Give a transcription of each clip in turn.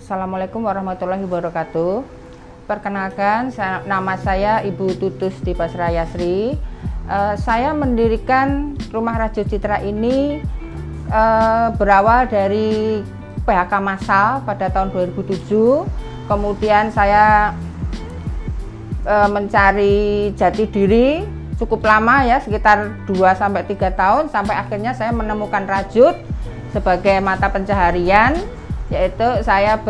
Assalamualaikum warahmatullahi wabarakatuh. Perkenalkan, nama saya Ibu Tutus Dipasrayasri. Saya mendirikan Rumah Rajut Citra ini berawal dari PHK massal pada tahun 2007. Kemudian saya mencari jati diri cukup lama ya, sekitar 2-3 tahun, sampai akhirnya saya menemukan rajut sebagai mata pencaharian, yaitu saya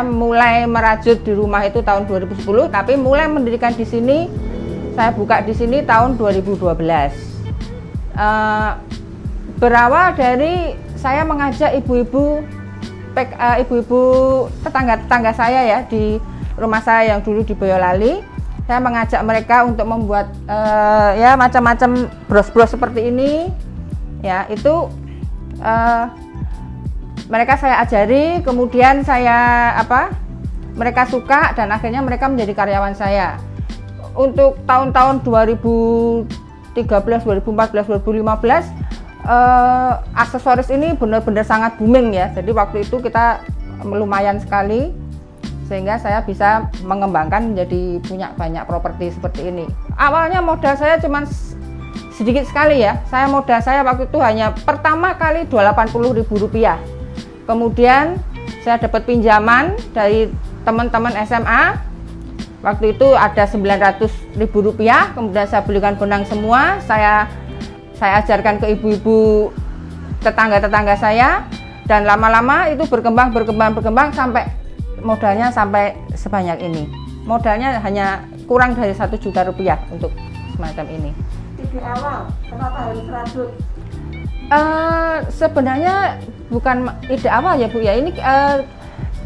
mulai merajut di rumah itu tahun 2010, tapi mulai mendirikan di sini, saya buka di sini tahun 2012. Berawal dari saya mengajak ibu-ibu tetangga saya ya di rumah saya yang dulu di Boyolali. Saya mengajak mereka untuk membuat ya macam-macam bros-bros seperti ini ya. Itu mereka saya ajari, kemudian mereka suka dan akhirnya mereka menjadi karyawan saya. Untuk tahun-tahun 2013, 2014, 2015 aksesoris ini benar-benar sangat booming ya. Jadi waktu itu kita lumayan sekali, sehingga saya bisa mengembangkan menjadi punya banyak properti seperti ini. Awalnya modal saya cuma sedikit sekali ya. Modal saya waktu itu hanya pertama kali Rp280.000. Kemudian saya dapat pinjaman dari teman-teman SMA. Waktu itu ada Rp900.000. Kemudian saya belikan benang semua. Saya ajarkan ke ibu-ibu tetangga-tetangga saya, dan lama-lama itu berkembang sampai modalnya sampai sebanyak ini. Modalnya hanya kurang dari Rp1 juta untuk semacam ini. Di awal, kenapa harus rajut? Sebenarnya bukan ide awal ya Bu ya. Ini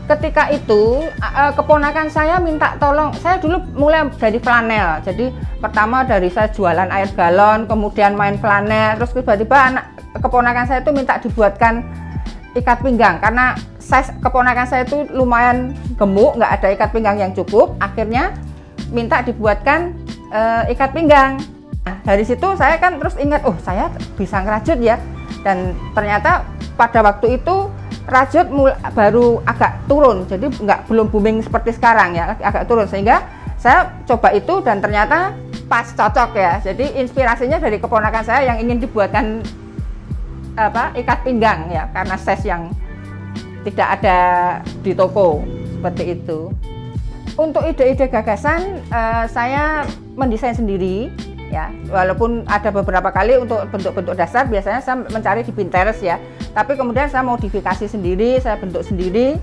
ketika itu keponakan saya minta tolong. Saya dulu mulai dari flanel. Jadi pertama dari saya jualan air galon, kemudian main flanel, terus tiba-tiba keponakan saya itu minta dibuatkan ikat pinggang, karena keponakan saya itu lumayan gemuk, nggak ada ikat pinggang yang cukup. Akhirnya minta dibuatkan ikat pinggang. Nah, dari situ saya kan terus ingat, oh saya bisa ngerajut ya. Dan ternyata pada waktu itu rajut baru agak turun, jadi belum booming seperti sekarang ya, agak turun, sehingga saya coba itu dan ternyata pas, cocok ya. Jadi inspirasinya dari keponakan saya yang ingin dibuatkan ikat pinggang ya, karena size yang tidak ada di toko seperti itu. Untuk ide-ide gagasan saya mendesain sendiri ya, walaupun ada beberapa kali untuk bentuk-bentuk dasar biasanya saya mencari di Pinterest ya, tapi kemudian saya modifikasi sendiri, saya bentuk sendiri.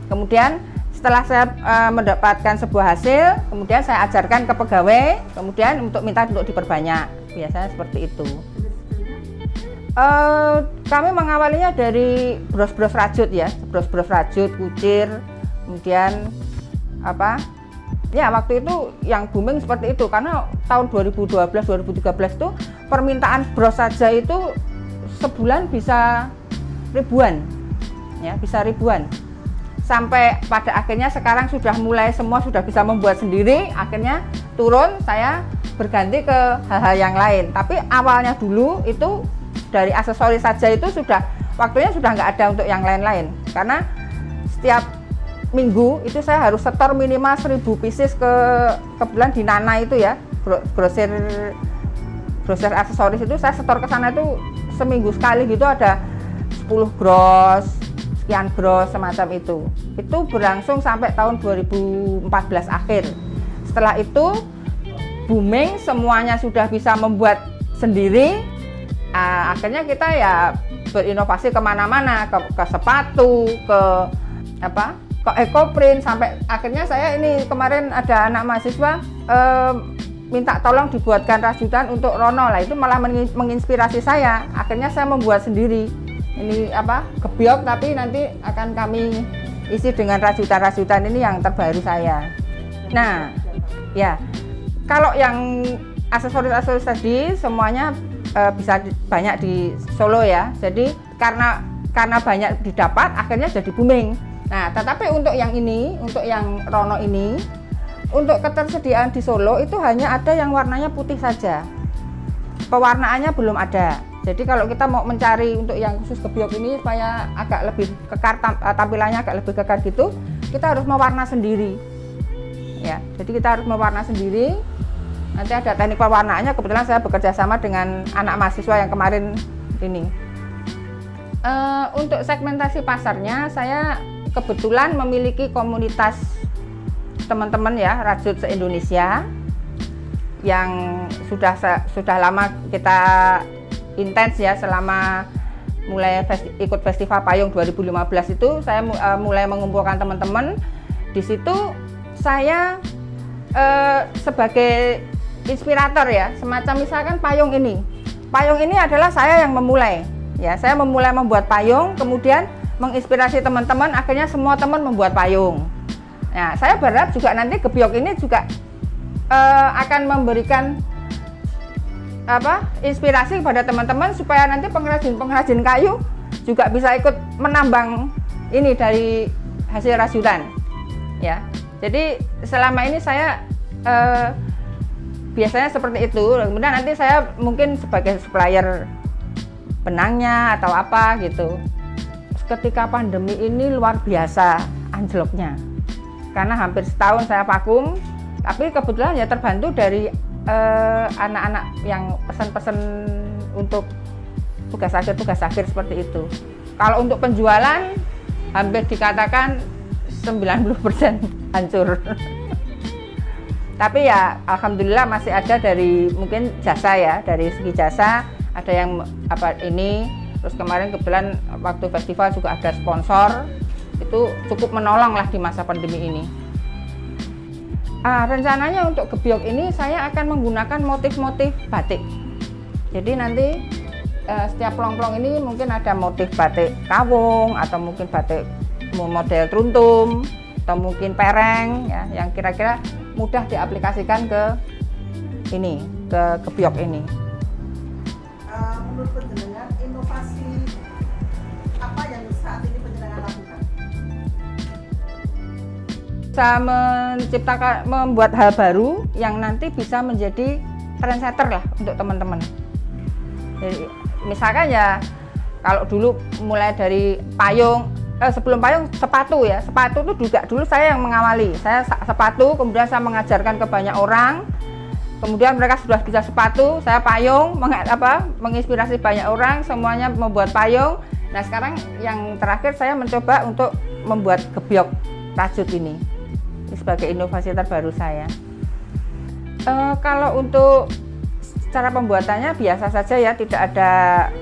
Kemudian setelah saya mendapatkan sebuah hasil, kemudian saya ajarkan ke pegawai, kemudian minta untuk diperbanyak, biasanya seperti itu. Kami mengawalinya dari bros-bros rajut ya, bros-bros rajut, kucir, kemudian ya waktu itu yang booming seperti itu, karena tahun 2012-2013 itu permintaan bros saja itu sebulan bisa ribuan ya, bisa ribuan. Sampai pada akhirnya sekarang semua sudah bisa membuat sendiri, akhirnya turun, saya berganti ke hal-hal yang lain. Tapi awalnya dulu itu dari aksesoris saja itu waktunya sudah nggak ada untuk yang lain-lain, karena setiap minggu itu saya harus setor minimal 1000 pieces ke bulan di Nana itu ya, grosir aksesoris itu saya setor ke sana itu seminggu sekali gitu, ada 10 gros, sekian gros semacam itu. Itu berlangsung sampai tahun 2014 akhir. Setelah itu booming, semuanya sudah bisa membuat sendiri. Akhirnya kita ya berinovasi kemana-mana, ke sepatu, ke ekoprint, sampai akhirnya saya ini kemarin ada anak mahasiswa minta tolong dibuatkan rajutan untuk Rono lah, itu malah menginspirasi saya. Akhirnya saya membuat sendiri ini gebyok, tapi nanti akan kami isi dengan rajutan-rajutan ini yang terbaru saya. Nah ya, kalau yang aksesoris tadi semuanya bisa banyak di Solo ya, jadi karena banyak didapat akhirnya jadi booming. Nah, tetapi untuk yang ini, untuk yang Rono ini, untuk ketersediaan di Solo itu hanya ada yang warnanya putih saja. Pewarnaannya belum ada. Jadi kalau kita mau mencari untuk yang khusus gebyok ini supaya agak lebih kekar, tampilannya agak lebih kekar gitu, kita harus mewarna sendiri. Ya, jadi kita harus mewarna sendiri. Nanti ada teknik pewarnaannya. Kebetulan saya bekerja sama dengan anak mahasiswa yang kemarin ini. Untuk segmentasi pasarnya, saya kebetulan memiliki komunitas teman-teman ya, rajut se-Indonesia yang sudah lama kita intens ya, selama mulai ikut festival payung 2015 itu saya mulai mengumpulkan teman-teman. Di situ saya sebagai inspirator ya, semacam misalkan payung ini adalah saya yang memulai ya, saya memulai membuat payung, kemudian menginspirasi teman-teman, akhirnya semua teman membuat payung. Nah, saya berharap juga nanti gebyok ini juga akan memberikan inspirasi kepada teman-teman supaya nanti pengrajin kayu juga bisa ikut menambang ini dari hasil rajutan ya. Jadi selama ini saya biasanya seperti itu, kemudian nanti saya mungkin sebagai supplier benangnya atau apa gitu. Ketika pandemi ini luar biasa anjloknya, karena hampir setahun saya vakum, tapi kebetulan ya terbantu dari anak-anak yang pesen-pesen untuk tugas akhir seperti itu. Kalau untuk penjualan hampir dikatakan 90% hancur. Tapi ya alhamdulillah masih ada dari mungkin jasa ya, dari segi jasa ada yang ini. Terus kemarin kebetulan waktu festival juga ada sponsor, itu cukup menolong lah di masa pandemi ini. Rencananya untuk gebyok ini saya akan menggunakan motif-motif batik. Jadi nanti setiap plong-plong ini mungkin ada motif batik kawung, atau mungkin batik model truntum, atau mungkin pereng ya, yang kira-kira mudah diaplikasikan ke gebyok ini. Menurut penjenengan, inovasi apa yang saat ini penjenengan lakukan? Bisa membuat hal baru yang nanti bisa menjadi trendsetter lah untuk teman-teman. Jadi misalkan ya, kalau dulu mulai dari payung, sebelum payung sepatu ya, sepatu itu juga dulu saya yang mengawali. Saya sepatu, kemudian saya mengajarkan ke banyak orang, kemudian mereka sudah bisa sepatu, saya payung, menginspirasi banyak orang, semuanya membuat payung. Nah sekarang yang terakhir saya mencoba untuk membuat gebyok rajut ini sebagai inovasi terbaru saya. Kalau untuk cara pembuatannya biasa saja ya, tidak ada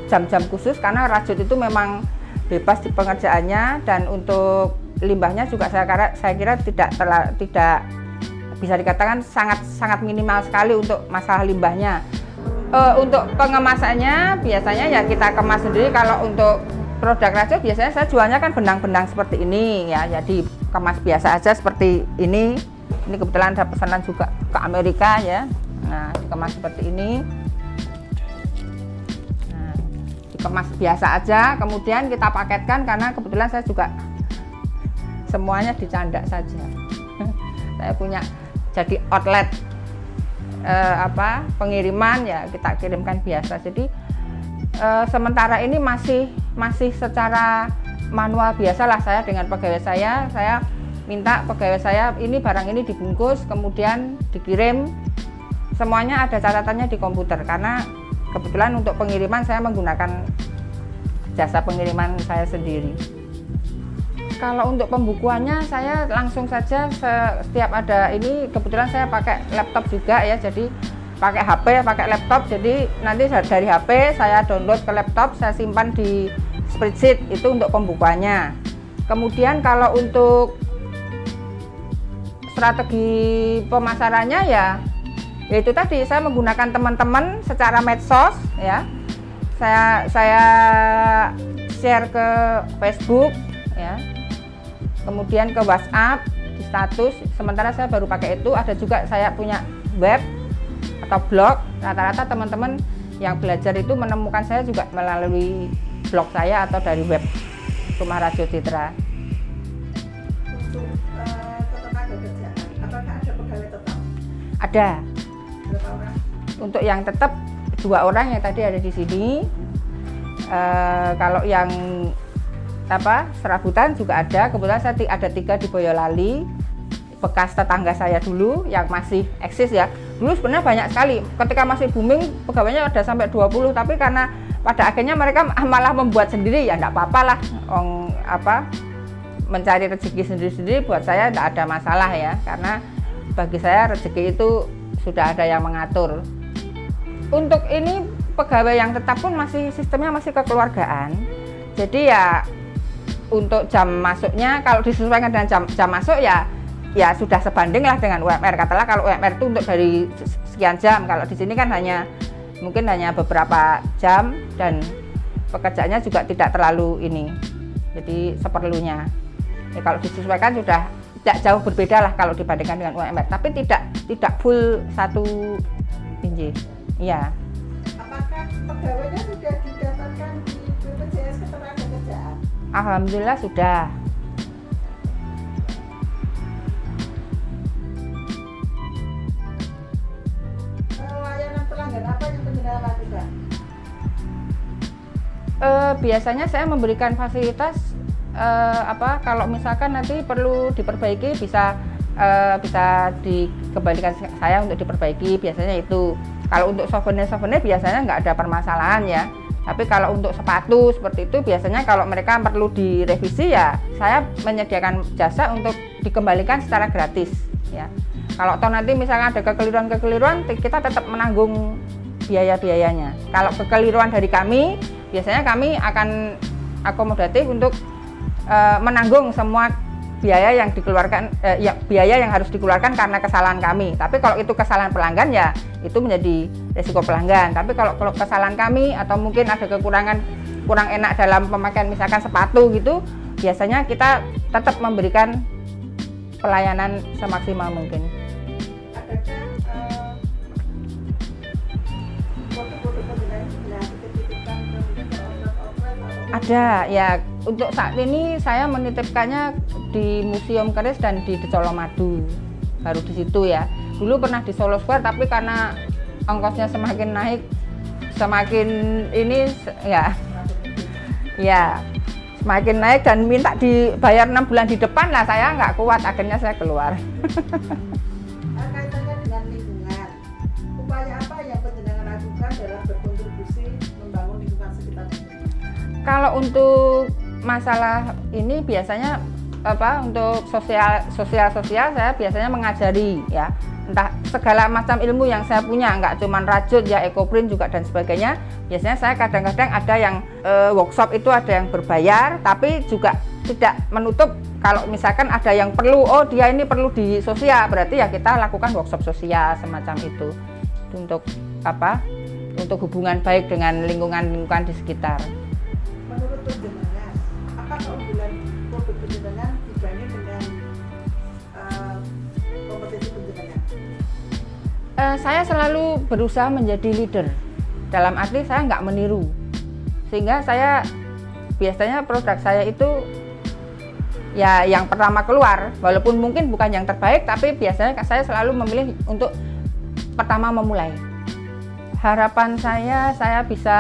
jam-jam khusus karena rajut itu memang bebas di pengerjaannya, dan untuk limbahnya juga saya kira tidak bisa dikatakan sangat minimal sekali untuk masalah limbahnya. Untuk pengemasannya biasanya ya kita kemas sendiri. Kalau untuk produk rajut biasanya saya jualnya kan benang-benang seperti ini ya, jadi kemas biasa aja seperti ini. Ini kebetulan ada pesanan juga ke Amerika ya. Nah, dikemas seperti ini. Nah, dikemas biasa aja, kemudian kita paketkan karena kebetulan saya juga semuanya dicandak saja. Saya punya jadi outlet pengiriman ya, kita kirimkan biasa. Jadi sementara ini masih secara manual biasalah. Saya dengan pegawai saya minta pegawai saya ini barang ini dibungkus kemudian dikirim, semuanya ada catatannya di komputer karena kebetulan untuk pengiriman saya menggunakan jasa pengiriman saya sendiri. Kalau untuk pembukuannya saya langsung saja setiap ada ini, kebetulan saya pakai laptop juga ya, jadi pakai HP, pakai laptop, jadi nanti dari HP saya download ke laptop, saya simpan di spreadsheet, itu untuk pembukuannya. Kemudian kalau untuk strategi pemasarannya ya itu tadi, saya menggunakan teman-teman secara medsos ya, saya share ke Facebook ya, kemudian ke WhatsApp di status. Sementara saya baru pakai itu. Ada juga saya punya web atau blog. Rata-rata teman-teman yang belajar itu menemukan saya juga melalui blog saya atau dari web Rumah Rajut Citra. Untuk ketenaga kerjaan, apakah ada pegawai tetap? Ada. Berapa orang? Untuk yang tetap 2 orang yang tadi ada di sini. Kalau yang serabutan juga ada. Kebetulan saya ada 3 di Boyolali, bekas tetangga saya dulu yang masih eksis ya. Dulu sebenarnya banyak sekali, ketika masih booming pegawainya ada sampai 20, tapi karena pada akhirnya mereka malah membuat sendiri, ya enggak apa-apa lah, mencari rezeki sendiri-sendiri buat saya enggak ada masalah ya, karena bagi saya rezeki itu sudah ada yang mengatur. Untuk ini pegawai yang tetap pun masih sistemnya masih kekeluargaan, jadi ya untuk jam masuknya kalau disesuaikan dengan jam masuk ya sudah sebanding lah dengan UMR. Katakanlah kalau UMR itu untuk dari sekian jam, kalau di sini kan mungkin hanya beberapa jam dan pekerjaannya juga tidak terlalu ini, jadi seperlunya. Ya, kalau disesuaikan sudah tidak jauh berbeda lah kalau dibandingkan dengan UMR, tapi tidak full 1 inji. Iya. Apakah pegawainya sudah didaftarkan di BPJS Ketenagakerjaan? Alhamdulillah sudah. Layanan pelanggan apa yang penjenengan lakukan? Biasanya saya memberikan fasilitas kalau misalkan nanti perlu diperbaiki bisa dikembalikan saya untuk diperbaiki, biasanya itu. Kalau untuk souvenir biasanya nggak ada permasalahan ya, tapi kalau untuk sepatu seperti itu biasanya kalau mereka perlu direvisi ya saya menyediakan jasa untuk dikembalikan secara gratis ya. Kalau toh nanti misalkan ada kekeliruan kita tetap menanggung biaya-biayanya. Kalau kekeliruan dari kami, biasanya kami akan akomodatif untuk menanggung semua biaya yang dikeluarkan, biaya yang harus dikeluarkan karena kesalahan kami. Tapi kalau itu kesalahan pelanggan ya itu menjadi resiko pelanggan. Tapi kalau kesalahan kami atau mungkin ada kekurangan kurang enak dalam pemakaian misalkan sepatu gitu, biasanya kita tetap memberikan pelayanan semaksimal mungkin. Adakah produk-produk penjenengan yang dititipkan ke outlet? Ada ya, untuk saat ini saya menitipkannya di Museum Keris dan di Colomadu, baru di situ ya. Dulu pernah di Solo Square, tapi karena ongkosnya semakin naik, semakin ini ya semakin naik dan minta dibayar 6 bulan di depan lah, saya nggak kuat, akhirnya saya keluar. Kaitannya dengan lingkungan, upaya apa yang penjenengan lakukan dalam berkontribusi membangun lingkungan sekitar? Kalau untuk masalah ini biasanya untuk sosial saya biasanya mengajari ya, entah segala macam ilmu yang saya punya, nggak cuma rajut ya, ekoprint juga dan sebagainya. Biasanya saya kadang-kadang ada yang workshop itu ada yang berbayar, tapi juga tidak menutup kalau misalkan ada yang perlu, oh dia ini perlu di sosial, berarti ya kita lakukan workshop sosial semacam itu untuk untuk hubungan baik dengan lingkungan di sekitar. Menurut penjenengan, apa keunggulan produk penjenengan dibanding dengan kompetisi penjenengan? Saya selalu berusaha menjadi leader, dalam arti saya nggak meniru, sehingga saya biasanya produk saya itu ya yang pertama keluar, walaupun mungkin bukan yang terbaik, tapi biasanya saya selalu memilih untuk pertama memulai. Harapan saya bisa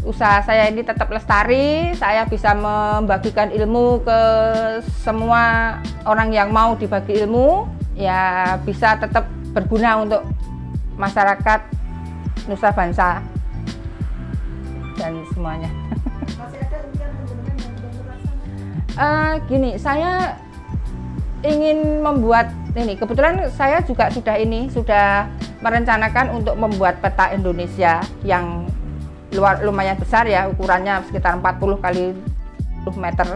usaha saya ini tetap lestari, saya bisa membagikan ilmu ke semua orang yang mau dibagi ilmu, ya bisa tetap berguna untuk masyarakat nusa bangsa dan semuanya. Masih ada impian penjenengan yang belum terlaksana? Gini, saya ingin membuat ini, kebetulan saya juga sudah merencanakan untuk membuat peta Indonesia yang lumayan besar ya, ukurannya sekitar 40 kali 10 meter.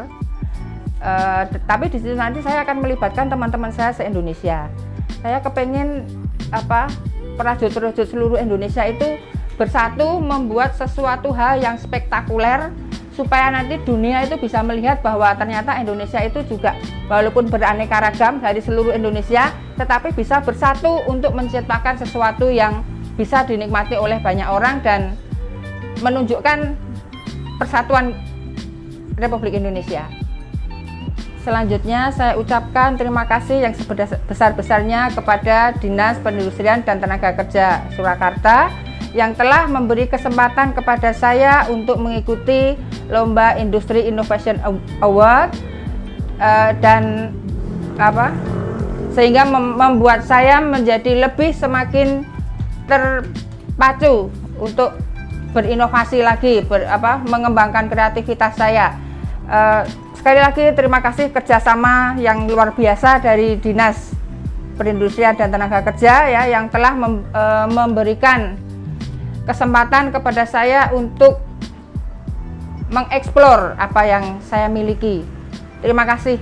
Tapi di situ nanti saya akan melibatkan teman-teman saya se-Indonesia. Saya kepengen prajurit-prajurit seluruh Indonesia itu bersatu membuat sesuatu hal yang spektakuler, supaya nanti dunia itu bisa melihat bahwa ternyata Indonesia itu juga walaupun beraneka ragam dari seluruh Indonesia, tetapi bisa bersatu untuk menciptakan sesuatu yang bisa dinikmati oleh banyak orang dan menunjukkan persatuan Republik Indonesia. Selanjutnya saya ucapkan terima kasih yang sebesar-besarnya kepada Dinas Perindustrian dan Tenaga Kerja Surakarta yang telah memberi kesempatan kepada saya untuk mengikuti Lomba Industri Innovation Award dan sehingga membuat saya menjadi lebih semakin terpacu untuk berinovasi lagi, mengembangkan kreativitas saya. Sekali lagi terima kasih kerjasama yang luar biasa dari Dinas Perindustrian dan Tenaga Kerja ya, yang telah memberikan kesempatan kepada saya untuk mengeksplor apa yang saya miliki. Terima kasih.